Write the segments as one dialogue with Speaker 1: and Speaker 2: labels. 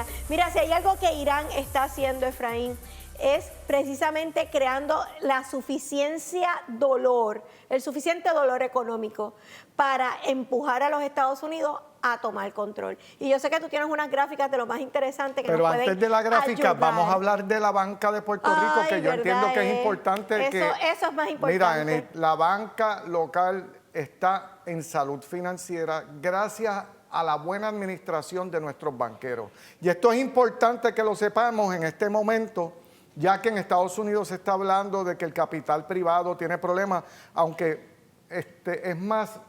Speaker 1: idea. Mira, si hay algo que Irán está haciendo, Efraín, es precisamente creando la suficiencia dolor, el suficiente dolor económico para empujar a los Estados Unidos a tomar control. Y yo sé que tú tienes unas gráficas de lo más interesante que
Speaker 2: Pero
Speaker 1: nos pueden
Speaker 2: antes de la gráfica,
Speaker 1: ayudar.
Speaker 2: vamos a hablar de la banca de Puerto Rico, que yo entiendo que es importante.
Speaker 1: Eso es más importante.
Speaker 2: Mira, Enid, la banca local está en salud financiera gracias a la buena administración de nuestros banqueros. Y esto es importante que lo sepamos en este momento, ya que en Estados Unidos se está hablando de que el capital privado tiene problemas, aunque es más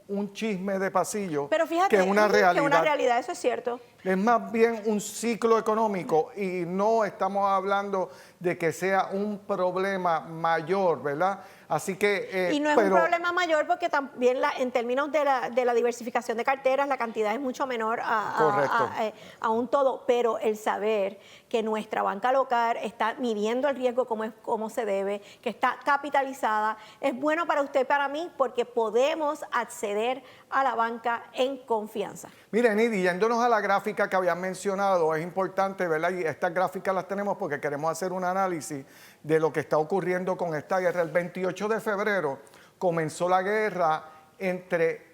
Speaker 2: un chisme de pasillo.
Speaker 1: Pero fíjate,
Speaker 2: que una realidad.
Speaker 1: Que una realidad, eso es cierto.
Speaker 2: Es más bien un ciclo económico y no estamos hablando de que sea un problema mayor, ¿verdad? Así que...
Speaker 1: y no es un problema mayor porque también en términos de la diversificación de carteras, la cantidad es mucho menor a un todo, pero el saber que nuestra banca local está midiendo el riesgo como se debe, que está capitalizada, es bueno para usted y para mí porque podemos acceder a la banca en confianza.
Speaker 2: Miren, y yéndonos a la gráfica que habían mencionado, es importante, ¿verdad? Y estas gráficas las tenemos porque queremos hacer un análisis de lo que está ocurriendo con esta guerra. El 28 de febrero comenzó la guerra entre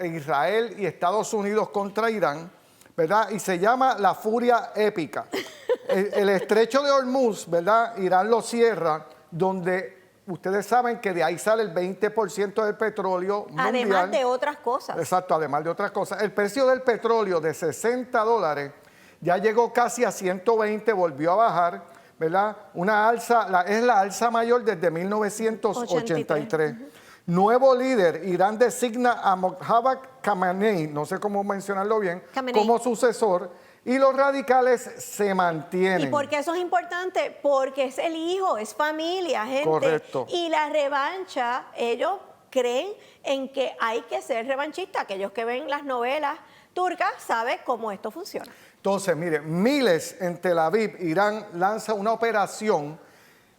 Speaker 2: Israel y Estados Unidos contra Irán, ¿verdad? Y se llama la furia épica. El estrecho de Hormuz, ¿verdad? Irán lo cierra, donde ustedes saben que de ahí sale el 20% del petróleo mundial.
Speaker 1: Además de otras cosas.
Speaker 2: Exacto, además de otras cosas. El precio del petróleo de $60 ya llegó casi a 120, volvió a bajar, ¿verdad? Una alza, es la alza mayor desde 1983. Nuevo líder, Irán designa a Mojtaba Khamenei, no sé cómo mencionarlo bien, como sucesor. Y los radicales se mantienen.
Speaker 1: ¿Y por qué eso es importante? Porque es el hijo, es familia, gente.
Speaker 2: Correcto.
Speaker 1: Y la revancha, ellos creen en que hay que ser revanchista. Aquellos que ven las novelas turcas saben cómo esto funciona.
Speaker 2: Entonces, mire, miles en Tel Aviv, Irán lanza una operación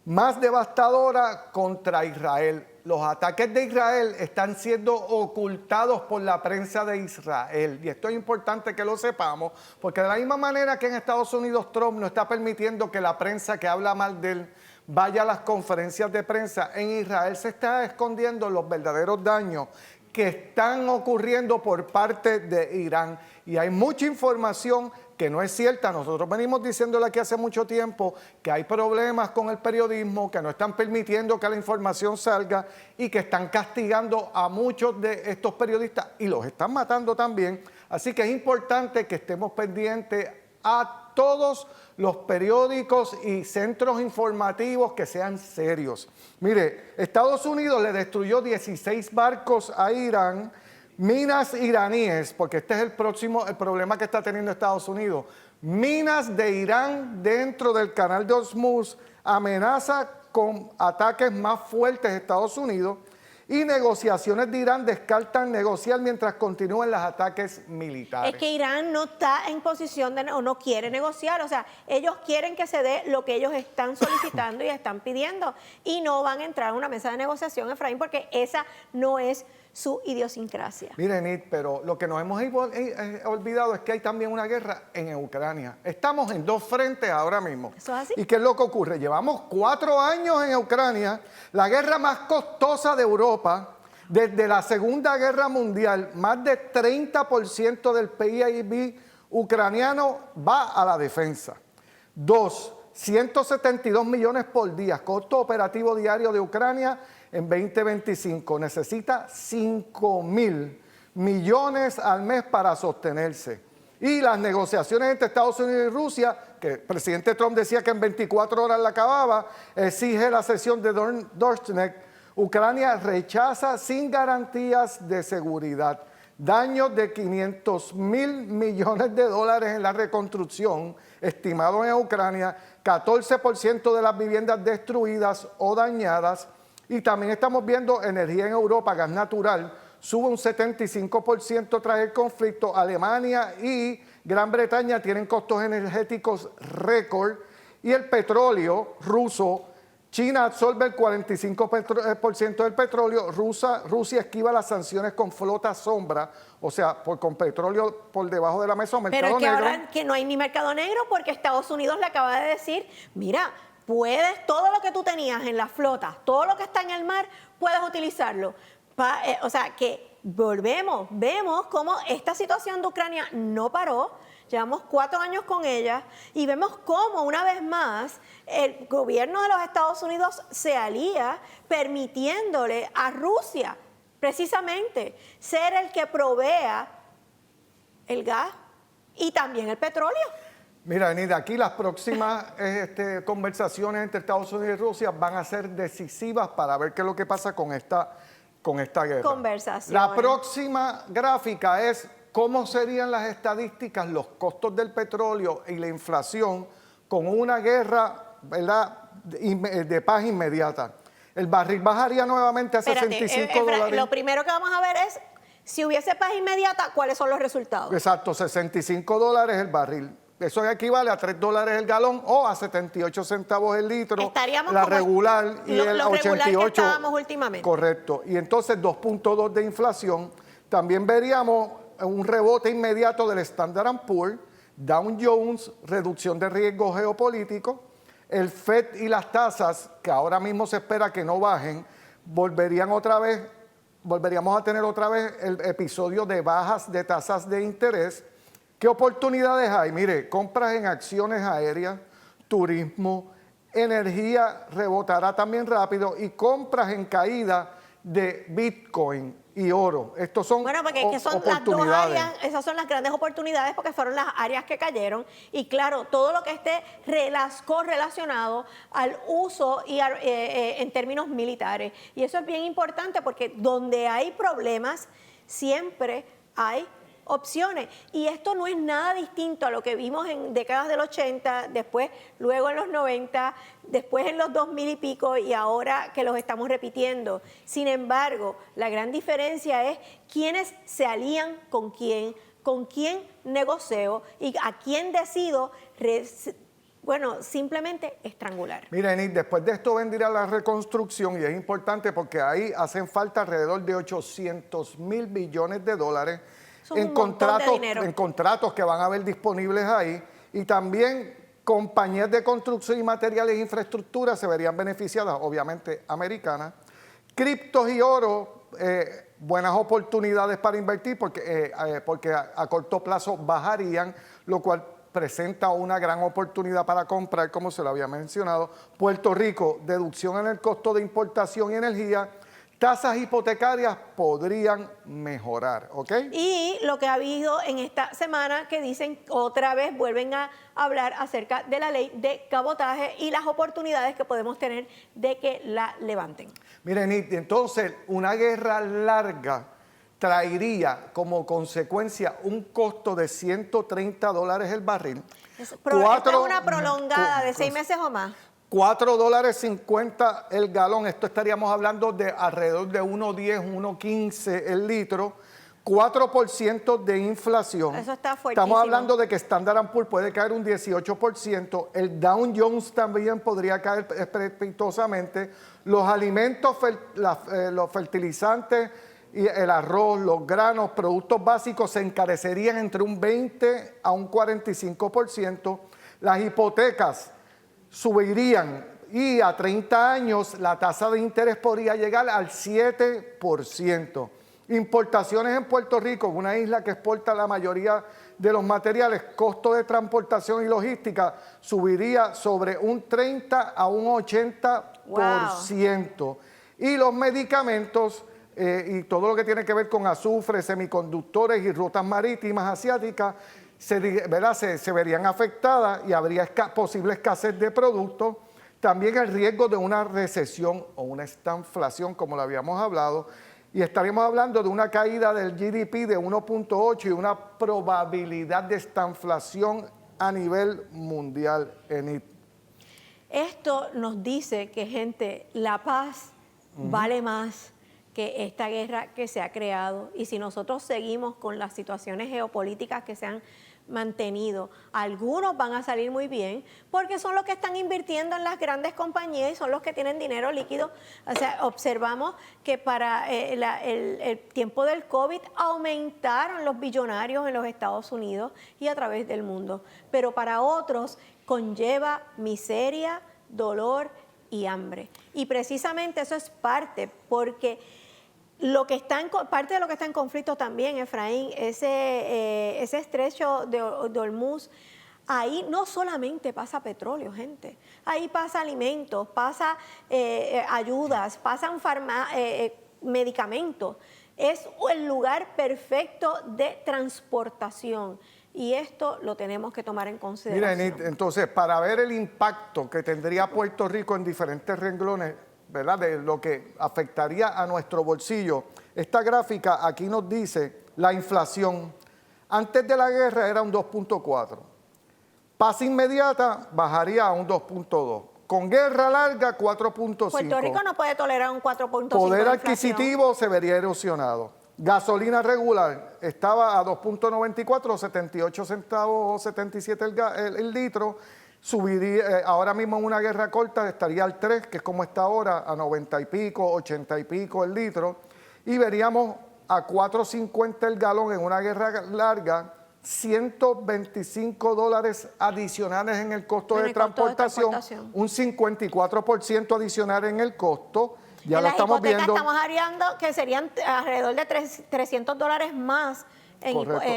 Speaker 2: más devastadora contra Israel. Los ataques de Israel están siendo ocultados por la prensa de Israel. Y esto es importante que lo sepamos, porque de la misma manera que en Estados Unidos Trump no está permitiendo que la prensa que habla mal de él vaya a las conferencias de prensa, en Israel se está escondiendo los verdaderos daños que están ocurriendo por parte de Irán. Y hay mucha información que no es cierta. Nosotros venimos diciéndole aquí hace mucho tiempo que hay problemas con el periodismo, que no están permitiendo que la información salga y que están castigando a muchos de estos periodistas y los están matando también. Así que es importante que estemos pendientes a todos los periódicos y centros informativos que sean serios. Mire, Estados Unidos le destruyó 16 barcos a Irán, minas iraníes, porque este es el problema que está teniendo Estados Unidos. Minas de Irán dentro del canal de Hormuz amenaza con ataques más fuertes de Estados Unidos y negociaciones de Irán descartan negociar mientras continúen los ataques militares.
Speaker 1: Es que Irán no está en posición o no quiere negociar, o sea, ellos quieren que se dé lo que ellos están solicitando y están pidiendo y no van a entrar a una mesa de negociación, Efraín, porque esa no es su idiosincrasia.
Speaker 2: Miren, Nid, pero lo que nos hemos olvidado es que hay también una guerra en Ucrania. Estamos en dos frentes ahora mismo.
Speaker 1: ¿Eso es así?
Speaker 2: ¿Y qué es lo que ocurre? Llevamos 4 años en Ucrania, la guerra más costosa de Europa, desde la Segunda Guerra Mundial. Más de 30% del PIB ucraniano va a la defensa. 172 millones por día, costo operativo diario de Ucrania en 2025. Necesita 5.000 millones al mes para sostenerse. Y las negociaciones entre Estados Unidos y Rusia, que el presidente Trump decía que en 24 horas la acababa, exige la cesión de Donetsk. Ucrania rechaza sin garantías de seguridad. Daños de 500.000 millones de dólares en la reconstrucción, estimado en Ucrania, 14% de las viviendas destruidas o dañadas. Y también estamos viendo energía en Europa, gas natural, sube un 75% tras el conflicto. Alemania y Gran Bretaña tienen costos energéticos récord y el petróleo ruso China absorbe el 45% del petróleo, Rusia esquiva las sanciones con flota sombra, o sea, con petróleo por debajo de la mesa o mercado
Speaker 1: negro. Pero es que
Speaker 2: negro.
Speaker 1: ahora que no hay ni mercado negro porque Estados Unidos le acaba de decir, mira, puedes, todo lo que tú tenías en la flota, todo lo que está en el mar, puedes utilizarlo. O sea, que vemos cómo esta situación de Ucrania no paró. Llevamos 4 años con ella y vemos cómo una vez más el gobierno de los Estados Unidos se alía permitiéndole a Rusia precisamente ser el que provea el gas y también el petróleo.
Speaker 2: Mira, Enid, aquí las próximas conversaciones entre Estados Unidos y Rusia van a ser decisivas para ver qué es lo que pasa con esta guerra.
Speaker 1: Conversación.
Speaker 2: La próxima gráfica es cómo serían las estadísticas, los costos del petróleo y la inflación con una guerra, ¿verdad?, de paz inmediata. El barril bajaría nuevamente a $65.
Speaker 1: Lo primero que vamos a ver es, si hubiese paz inmediata, ¿cuáles son los resultados?
Speaker 2: Exacto, $65 el barril. Eso equivale a $3 el galón o a 78 centavos el litro.
Speaker 1: Estaríamos
Speaker 2: la
Speaker 1: como
Speaker 2: regular y el 88.
Speaker 1: Que estábamos últimamente.
Speaker 2: Correcto. Y entonces 2.2 de inflación. También veríamos un rebote inmediato del Standard & Poor's, Dow Jones, reducción de riesgo geopolítico, el FED y las tasas, que ahora mismo se espera que no bajen, volveríamos a tener otra vez el episodio de bajas de tasas de interés. ¿Qué oportunidades hay? Mire, compras en acciones aéreas, turismo, energía rebotará también rápido y compras en caída de Bitcoin y oro. Estos son
Speaker 1: porque son las dos áreas, esas son las grandes oportunidades porque fueron las áreas que cayeron y claro, todo lo que esté correlacionado al uso y en términos militares. Y eso es bien importante porque donde hay problemas siempre hay opciones. Y esto no es nada distinto a lo que vimos en décadas del 80, después, luego en los 90, después en los 2000 y pico y ahora que los estamos repitiendo. Sin embargo, la gran diferencia es quiénes se alían con quién negocio y a quién decido simplemente estrangular.
Speaker 2: Miren, y después de esto vendría la reconstrucción y es importante porque ahí hacen falta alrededor de $800,000 billones en contratos que van a haber disponibles ahí y también compañías de construcción y materiales e infraestructura se verían beneficiadas, obviamente americanas. Criptos y oro, buenas oportunidades para invertir porque a corto plazo bajarían, lo cual presenta una gran oportunidad para comprar, como se lo había mencionado. Puerto Rico, deducción en el costo de importación y energía. Tasas hipotecarias podrían mejorar, ¿ok?
Speaker 1: Y lo que ha habido en esta semana que dicen otra vez, vuelven a hablar acerca de la ley de cabotaje y las oportunidades que podemos tener de que la levanten.
Speaker 2: Miren, entonces una guerra larga traería como consecuencia un costo de $130 el barril.
Speaker 1: Esta es una prolongada de 6 meses o más.
Speaker 2: $4.50 el galón, esto estaríamos hablando de alrededor de 1.10, 1.15 el litro, 4% de inflación.
Speaker 1: Eso está fuertísimo.
Speaker 2: Estamos hablando de que Standard & Poor's puede caer un 18%, el Dow Jones también podría caer estrepitosamente, los alimentos, los fertilizantes, y el arroz, los granos, productos básicos se encarecerían entre un 20 a un 45%, las hipotecas subirían y a 30 años la tasa de interés podría llegar al 7%. Importaciones en Puerto Rico, una isla que exporta la mayoría de los materiales, costo de transportación y logística subiría sobre un 30 a un 80%. Wow. Y los medicamentos y todo lo que tiene que ver con azufre, semiconductores y rutas marítimas asiáticas se verían afectadas y habría posible escasez de productos. También el riesgo de una recesión o una estanflación, como lo habíamos hablado, y estaríamos hablando de una caída del GDP de 1.8 y una probabilidad de estanflación a nivel mundial.
Speaker 1: Esto nos dice que, gente, la paz vale más que esta guerra que se ha creado y si nosotros seguimos con las situaciones geopolíticas que se han mantenido. Algunos van a salir muy bien porque son los que están invirtiendo en las grandes compañías y son los que tienen dinero líquido. O sea, observamos que para el tiempo del COVID aumentaron los billonarios en los Estados Unidos y a través del mundo. Pero para otros conlleva miseria, dolor y hambre. Y precisamente eso es parte, porque parte de lo que está en conflicto también, Efraín, ese estrecho de Hormuz, ahí no solamente pasa petróleo, gente, ahí pasa alimentos, pasa ayudas, pasan medicamentos. Es el lugar perfecto de transportación. Y esto lo tenemos que tomar en consideración.
Speaker 2: Miren, entonces, para ver el impacto que tendría Puerto Rico en diferentes renglones, ¿verdad?, de lo que afectaría a nuestro bolsillo, esta gráfica aquí nos dice la inflación. Antes de la guerra era un 2.4. Paz inmediata bajaría a un 2.2. Con guerra larga, 4.5.
Speaker 1: Puerto Rico no puede tolerar un 4.5.
Speaker 2: Poder adquisitivo se vería erosionado. Gasolina regular estaba a 2.94, 78 centavos o 77 el litro. Subiría, ahora mismo en una guerra corta estaría al 3, que es como está ahora, a 90 y pico, 80 y pico el litro. Y veríamos a 4.50 el galón en una guerra larga, $125 adicionales en el costo de transportación, un 54% adicional en el costo. Ya lo estamos viendo.
Speaker 1: Estamos hablando que serían alrededor de $300 más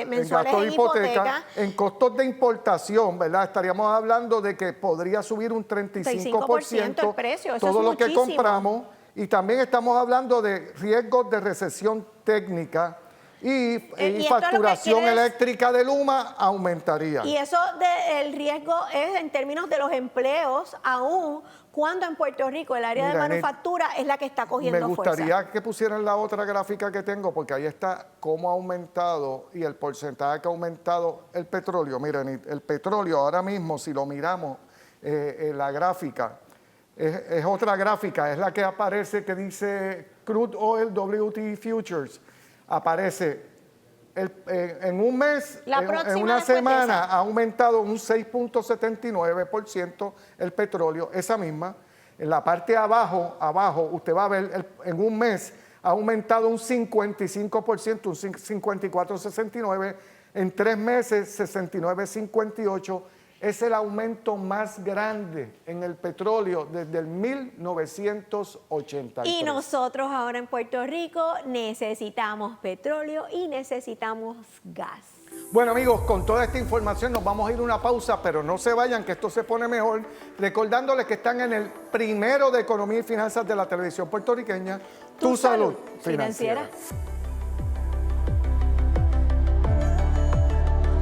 Speaker 1: mensuales en hipoteca.
Speaker 2: En costos de importación, ¿verdad? Estaríamos hablando de que podría subir un 35%
Speaker 1: el precio. Eso
Speaker 2: todo
Speaker 1: es
Speaker 2: lo
Speaker 1: muchísimo.
Speaker 2: que compramos. Y también estamos hablando de riesgos de recesión técnica y facturación eléctrica de Luma aumentaría.
Speaker 1: Y eso el riesgo es en términos de los empleos, aún cuando en Puerto Rico el área de manufactura es la que está cogiendo fuerza.
Speaker 2: Me gustaría que pusieran la otra gráfica que tengo, porque ahí está cómo ha aumentado y el porcentaje que ha aumentado el petróleo. Miren, el petróleo ahora mismo, si lo miramos en la gráfica, es otra gráfica, es la que aparece que dice Crude Oil WTI Futures. Aparece en un mes, en una semana, ha aumentado un 6.79% el petróleo, esa misma. En la parte de abajo, usted va a ver, en un mes ha aumentado un 55%, un 54.69%. En 3 meses, 69.58%. Es el aumento más grande en el petróleo desde el 1983.
Speaker 1: Y nosotros ahora en Puerto Rico necesitamos petróleo y necesitamos gas.
Speaker 2: Bueno, amigos, con toda esta información nos vamos a ir a una pausa, pero no se vayan, que esto se pone mejor. Recordándoles que están en el primero de Economía y Finanzas de la televisión puertorriqueña, Tu Salud Financiera.